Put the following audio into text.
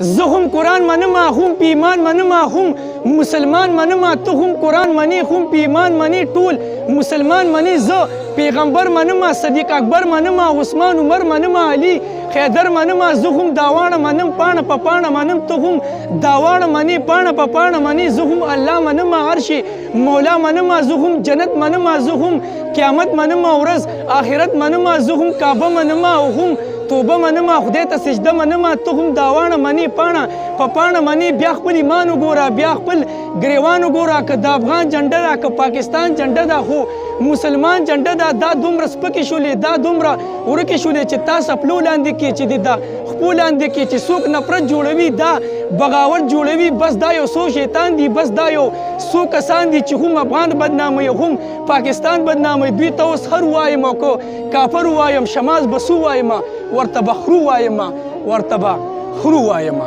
زه هم قرآن منم هم په ایمان منم هم مسلمان منم ته هم قرآن منې هم په ایمان منې ټول مسلمان منې زه پیغمبر منم صدیق اکبر منم عثمان عمر منم علي حیدر منم زه هم دا واړه منم پاڼه په پاڼه منم ته هم دا واړه منې پاڼه په پاڼه منې زه هم الله منم عرش مولا منم زه هم جنت منم زه هم قیامت منم ورځ آخرت منم زه هم کعبه منم او هم توبه منم خدای ته سجده منم ته هم دا واړه منې پاڼه په پاڼه منې بیا خپل ایمان وګوره بیا خپل ګریوان وګوره که د افغان جنډه ده که پاکستان جنډه ده خو مسلمان جنډه ده دا دومره سپکې شولې دا دومره ورکې شولې چې تا سپلو لاندې کې چې د خپو لاندې کې چې څوک نفرت جوړوي دا بغاوت جوړوي بس دا یو څو شیطان دي بس دا یو څو کسان دي چې هم افغان بدناموي هم پاکستان بدناموي دوی ته اوس هر وایم او که کافر وایم شماز بسو وایم ورته به خرو وایم ورته به خرو وایم